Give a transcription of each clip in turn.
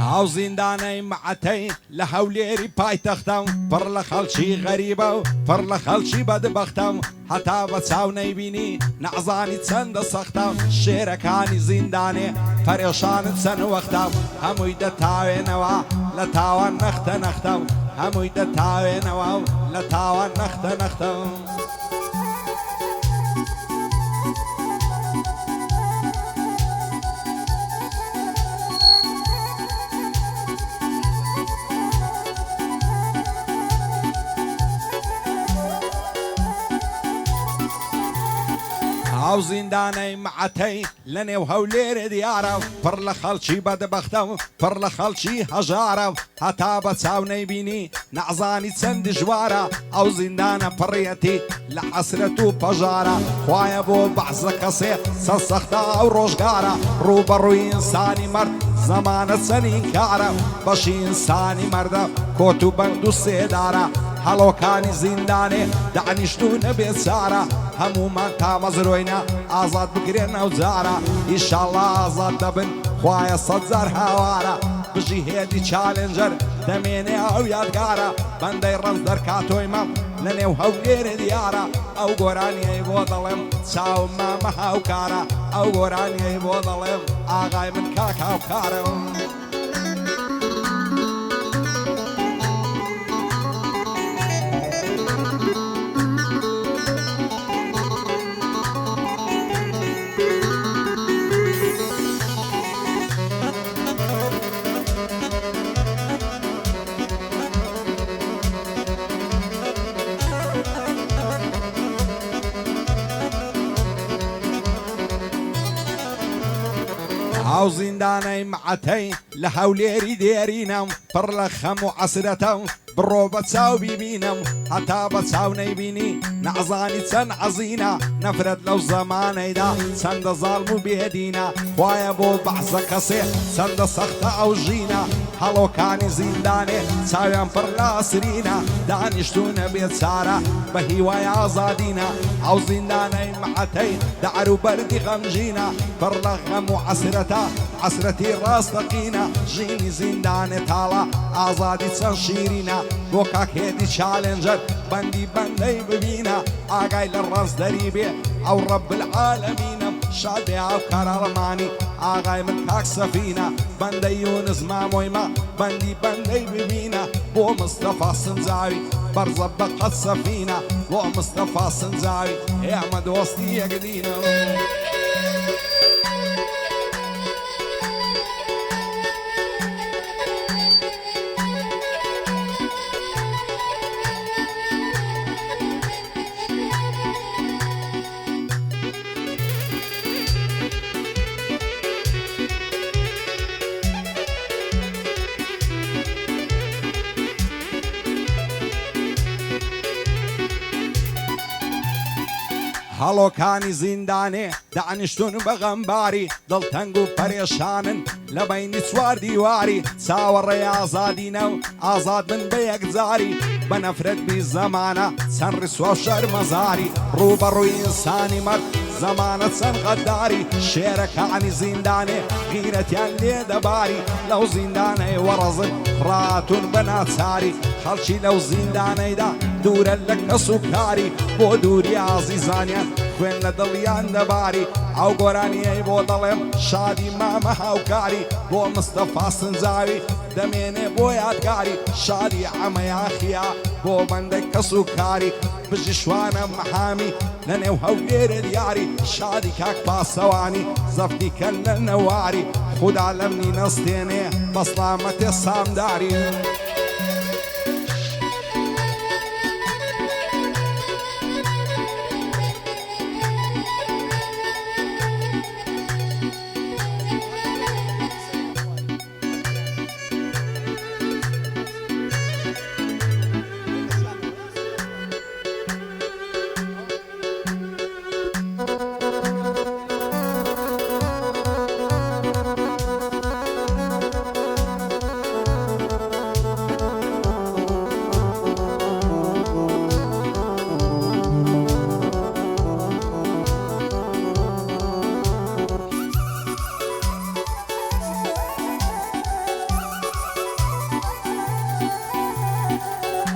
ئاو زیندانەی معەتەی لە هەولێری پایتەختەم پڕ لە خەڵکی غەریبە و پڕ لە خەڵکی بەدبەختەم هەتا بە چاو نەیبینی نەعزانی چەندە سەختە شێرەکانی زیندانێ پەرێشانت چەند وەختە هەمووی دەتاوێنەوە لە تاوان نەختە نەختە هەمووی دەتاوێنەوە و لە تاوان نەختە نەختە ئاو زیندانەی معەتەی لە نێو هەولێرە دیارە پڕ لە خەڵکی بەدبەختە و پڕ لە خەڵکی هەژارە هەتا بە چاو نەیبینی نەعزانی چەند دژوارە ئەو زیندانە پڕیەتی لە حەسرەت و پەژارە خوایە بۆ بەعزە کەسێ سەرسەختە ئەو ڕۆژگارە ڕوبەڕووی ئینسانی مرد زەمانە چەندین کارە بەشی ئینسانی مەردە کۆت و بەند و سێدارە هەڵۆکانی زیندانێ دانیشتوونە بێچارە هەمومان تامەزرۆینە ئازاد بگرێن ئەو جارە ئیشاڵڵا ئازاد دەبن خوایە سەد جار هاوارە بژی هێدی چالێنجەر دەمێنێ ئەو یادگارە بەندەی ڕەنج دەرکاتۆی مەم لە نێو هەولێرە دیارە ئەو گۆرانیەی بۆ دەڵێم چاوم مامە هاوکارە ئەو گۆرانیەی بۆ دەڵێم ئاغای من کاک هاوکارە ئاو زیندانەی معەتەی لە هەولێری دێرینەم پڕ لە خەم و عەسرەتە و بڕۆ بە چاو بیبینم هەتا بە چاو نەیبینی نەعزانی چەند عەزینە نەفرەت لەو زەمانەیدا چەندە زاڵم و بێدینە خوایە بۆ بەعزە کەسێ چەندە سەختە ئەو ژینە هەڵۆکانی زیندانێ چاویان پڕ لە ئەسرینە دانیشتوونە بێچارە بە هیوای ئازادینە ئەو زیندانەی معەتەی دەعەر و بەردی غەمژینە پڕ لە غەم و عەسرەتە عەسرەتی ڕاستەقینە ژینی زیندانێ تاڵە ئازادی چەند شیرینە بۆ کاکهێدی چالێنجەر بەندی بەندەی ببینە ئاگای لە ڕاستدەری بێ ئەو ڕەب العالەمینە شادێ ئەو کارەڵەمانی ئاغای من کاک سەفینە بەندەی یونس مامۆیمە بەندی بەندەی ببینە بۆ مستەفا سنجاوی بەرزە بە قەد سەفینە بۆ مستەفا سنجاوی ئێمە دۆستی یەکدینە هەڵۆکانی زیندانێ دانیشتون بە غەمباری دڵتەنگ و پەرێشانن لە بەینی چوار دیواری چاوەڕێی ئازادینە و ئازاد بن بە یەکجاری بە نەفرەت بی زەمانە چەند ڕیسوە و شەرمەزاری ڕوبەڕووی ئینسانی مەرد زەمانە چەند غەداری شێرەکانی زیندانێ غیرەتیان لێ دەباری لەو زیندانەی وەڕەزن ڕاتون بە ناچاری خەڵکی لەو زیندانەیدا دوورە لە کەس و کاری بۆ دووری ئازیزانیان خوێن لە دڵیان دەباری ئەو گۆرانیەی بۆ دەڵێم شادی مامە هاوکاری بۆ مستەفا سنجاوی دەمێنێ بۆ یادگاری شادی عەمەیاخیا بۆ بەندەی کەس و کاری بژی شوانە مەحامی لە نێو هەولێرە دیاری شادی کاک پاسەوانی زەفتی کەن لە نەواری خودا لەمنی نەستێنێ بەسڵامەتێ سامداری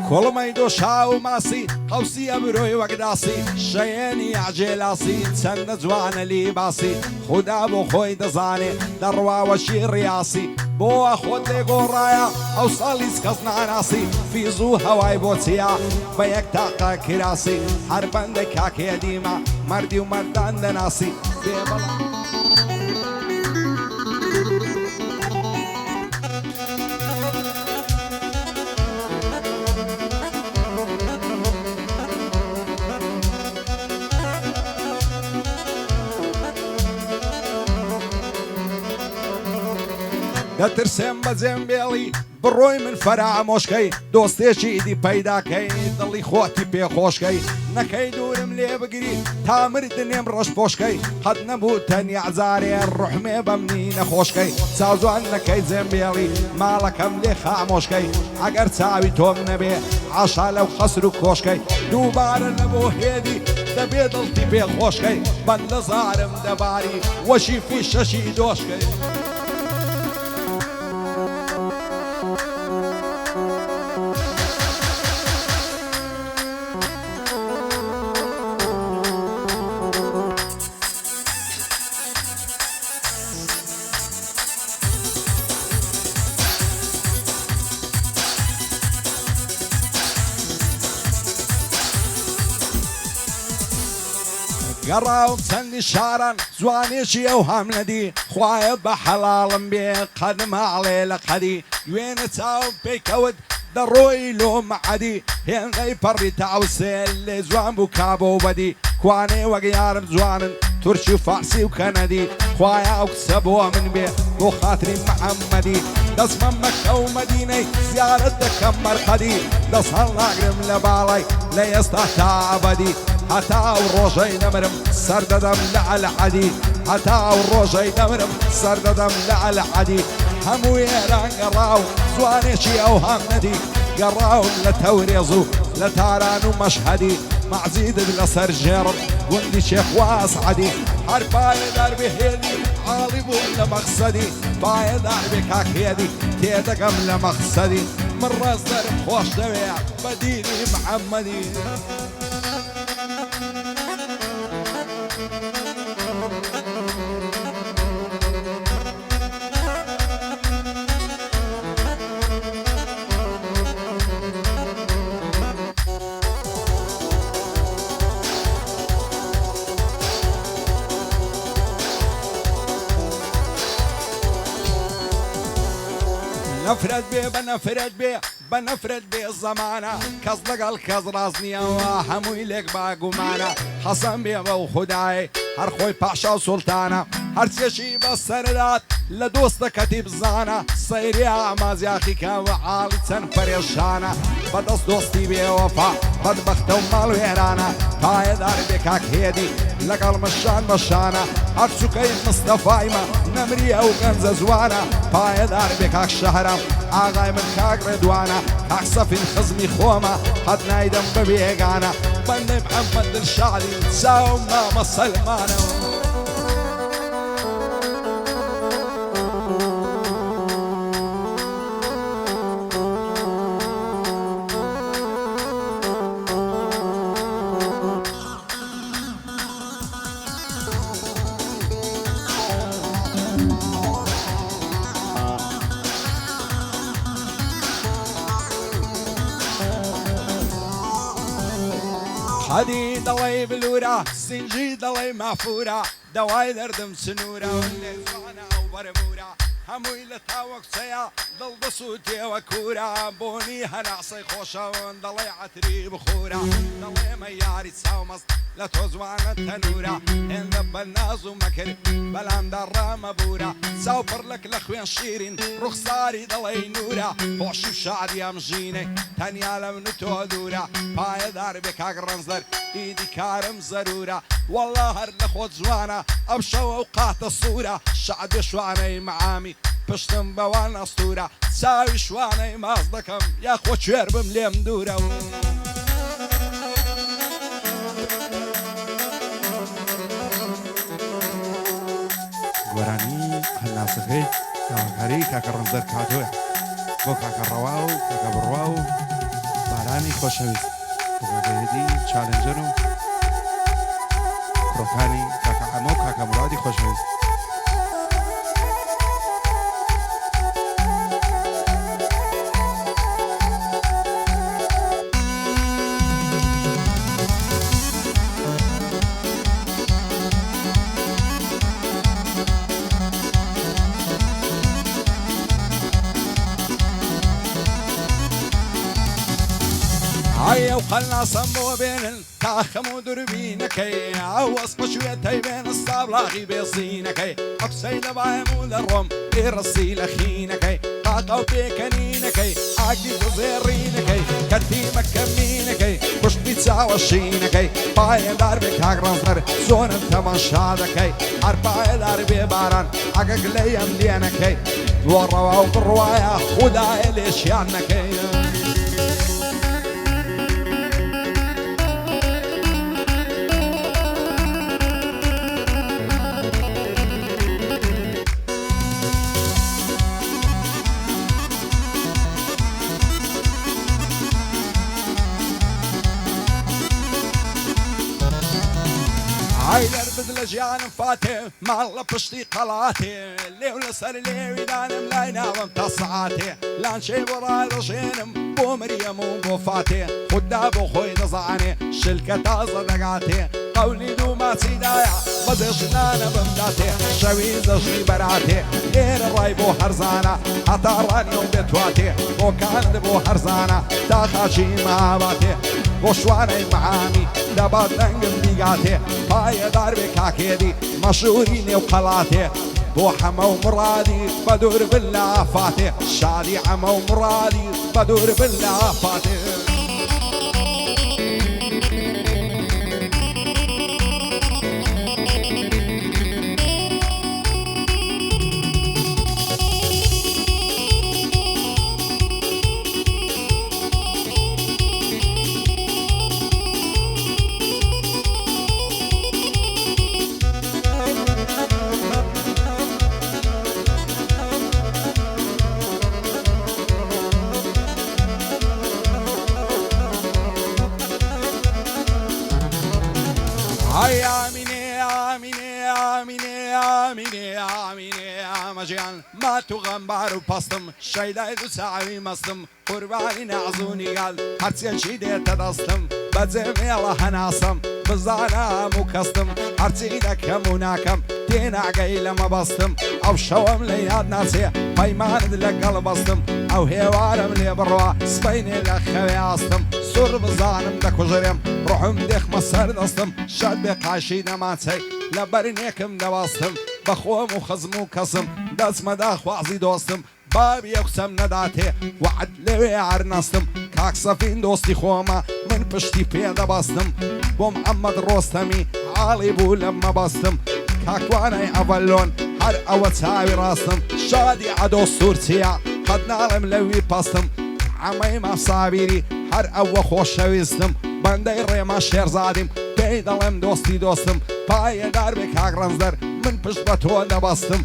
کوڵمەی دۆشا و ماسی قەوسی ئەبرۆی وەکداسی شەیێنی عجێلاسی چەندە جوانە لیباسی خودا بۆ خۆی دەزانێ دەڕواوەشی ڕیاسی بۆ خۆت لێ گۆڕایە ئەو ساڵیز کەس ناناسی فیز و هەوای بۆ چیا بە یەک تاقا کراسی هەر بەندە کاکێ دیمە مەردی و مەردان دەناسی بێبەڵام دەترسێم بە جێمبێڵی بڕۆی من فەرامۆشکەی دۆستێکی ئیدی پەیداکەی دڵی خۆتی پێخۆشکەی نەکەی دوورم لێ بگری تا مردنێم ڕەش پۆشکەی قەت نەبوو تەنیا جارێ ڕحمێ بەمنی نەخۆشکەی چاوجوان نەکەی جێمبێڵی ماڵەکەم لێ خامۆشکەی ئەگەر چاوی تۆم نەبێ عاشا لەو خەسر و کۆشکەی دووبارە لەبۆ هێدی دەبێ دڵتی پێخۆشکەی بەندە زارم دەباری وەشی فیشەشی دۆشکەی گەڕاوم چەندی شاران جوانێکی ئەو هەم نەدی خوایە بە حەڵاڵم بێ قەدماڵێ لە قەدی وێنە چاوم پێیکەوت دەڕۆی لۆ مەعەدی هێندەی پەڕی تاوسێل لێ جوان بوو کابۆ و بەدی کوانێ وەک یارم جوانن تورکی و فارسی و کەنەدی خوایە ئەو کسە بۆ من بێ بۆ خاتری محەممەدی دەستمە مەکە و مەدینەی زیارەت دەکەم مەرقەدی دەست هەڵناگرم لە باڵای لە ئێستا تا ئەبەدی هەتا ئەو ڕۆژەی نەمرم سەردەدەم لە ئەلعەدی هەتا ئەو ڕۆژەی نەمرم سەردەدەم لە ئەلعەدی هەموو ئێران گەڕاو جوانێکی ئەو هەم نەدی گەڕاون لە تەورێز و لە تاران و مەشهەدی مەعزیدت لەسەر ژێڕم گوندی شێخواس عەدی هەر پایەدار بێ هێدی عاڵی بووم لە مەقسەدی پایەدار بێ کاکێدی تێدەگەم لە مەقسەدی من ڕێزدەرم خۆش دەوێ بە دینی محەممەدی نفرت بێ بە نەفرەت بێ بە نەفرەت بێ زەمانە کەس لەگەڵ کەس ڕاست نییەوە هەمووی لێک باگومانە حەسەن بێ بە و خودای هەر خۆی پاشا و سوڵتانە هەرچێشی بە سەردات لە دۆستەکەتی بزانە سەیری ئامازیاخیکەوە عاڵی چەند پەرێشانە بەدەست دۆستی بێوەفا بەدبەختە و ماڵ وێرانە پایەدار بێ کاکهێدی لەگەڵ مشان بەشانە هەرچووکەی مستەفایمە نەمری ئەو گەنجە جوانە پایەدار بێ کاک شەهرەم ئاغای من کاک ڕێدوانە کاک سەفین خزمی خۆمە هەت نایدەم بە بێگانە بەندەی محەممەد دڵشادی چاوم نامە سەلمانەوە خەدی دەڵێ بلورە سینجی دەڵێ مافورە دەوای دەردم سنوورە لێزانە و بەرەبورە هەمووی لە تاوەکچەیە دڵ دەسووتێوە کوورە بۆنی هەناسەی خۆشەوەن دەڵێ عەتری بخورە دەڵێمە یاری چاومەست لە تۆ جوانە تەنورە هێندە بە ناز و مەکرد بەلامدا ڕامەبورە چاو پڕلک لە خوێن شیرین ڕوخساری دەڵێ نورە خۆشی و شادی ئەم ژینەی تەنیا لە من و تۆ دوورە پایەدار بێ کاک ڕەنزەر ئیدی کارم زەرورە وەڵا هەر لە خۆت جوانە ئەم شەوە و قاتە سوورە شعبێ شوانەی مەعامی پشتم بەوان ئەستورە چاوی شوانەی ماز دەکەم یاخۆ کوێر بم لێم دوورە گۆرانی هەناسەکەی هەری کاکە ڕەنزەر کاتۆیە بۆ کاکە ڕەوا و کاکە بڕوا و بارانی خۆشەویست بەگەیەدی چالنجەر و کوڕەکانی کاکە ئەمە و کاکە مرادی خۆشەویست هيا وخلنا صمو بين تاخم ودربينكي عوص بشويتي بين الصبلاغي بيصينكي أبسيد بايمون الروم إرسي لخينكي طاقة وبيكنينكي عقدي وزيرينكي كرتي مكمينكي مش بيتساوى شينكي باي داربك هاقرنزر زون انتمشادكي أربعي داربي باران عقق ليام لينكي وروا وقروايا وداي ليش يعنكي عيدر بدل جيان فاتي مالا بشتي قلاتي ليو لسر ليو دانم لاينا وامتصعاتي لان شي براد شينم بو مريم وبو فاتي خدا بو خوي نزعاني شلكة تازة دقاتي قولي دو ما سيدايا بزشنانا بمداتي شوي زشي براتي غير الراي بو حرزانا حتى رانيو بتواتي بو كاند بو حرزانا تاخاشي ماباتي بو شواني معامي دبات ننقم ديقاتي باي داربي كاكيدي مشهوريني وقلاتي بو حما ومرادي بدور باللافاتي شادي عما ومرادي بدور باللافاتي هيا آميني آميني آميني آميني آميني آمجيان ما تغمبار وباستم شيدا يدو ساعي مستم قرباني نعزوني قال هرسي شيدي تدستم بزم يلا هناسم بزانا مكستم هرسي دكم وناكم تينا قيل ما بستم او شوم لياد ناسي بيمان دلق بستم او هيوارم لي بروا سبيني لخوي عستم سور بزانم دكو جريم روحم ديخ مصر دستم شاد بقاشي نماتي لبرنيكم دواستم بخوم وخزم وكسم دزم داخ وعزي دوستم بابي يقسم نداتي وعد لوي عرنستم كاك صفين دوستي خوما من پشتی پیدا بستم بو محمد رستمی عالی بو لما بستم كاكواني أولون هر أو تساوي راستم شادي عدو سورتيا قد نالم لوي باستم عمي ما صابيري هر أو خوش ويستم بندي ريما شير زادم بيدلم دوستي دوستم باي داربي كاغرنزدر من پشت بتو دبستم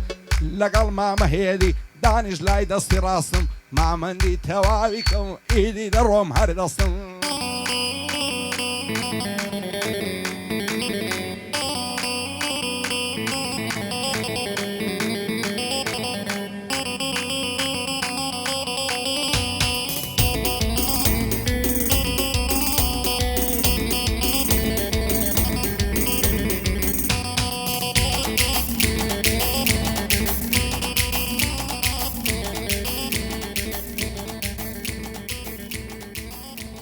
لقل ما مهيدي دانش لاي دستي راستم ما مندي تواويكم ايدي دروم هر دستم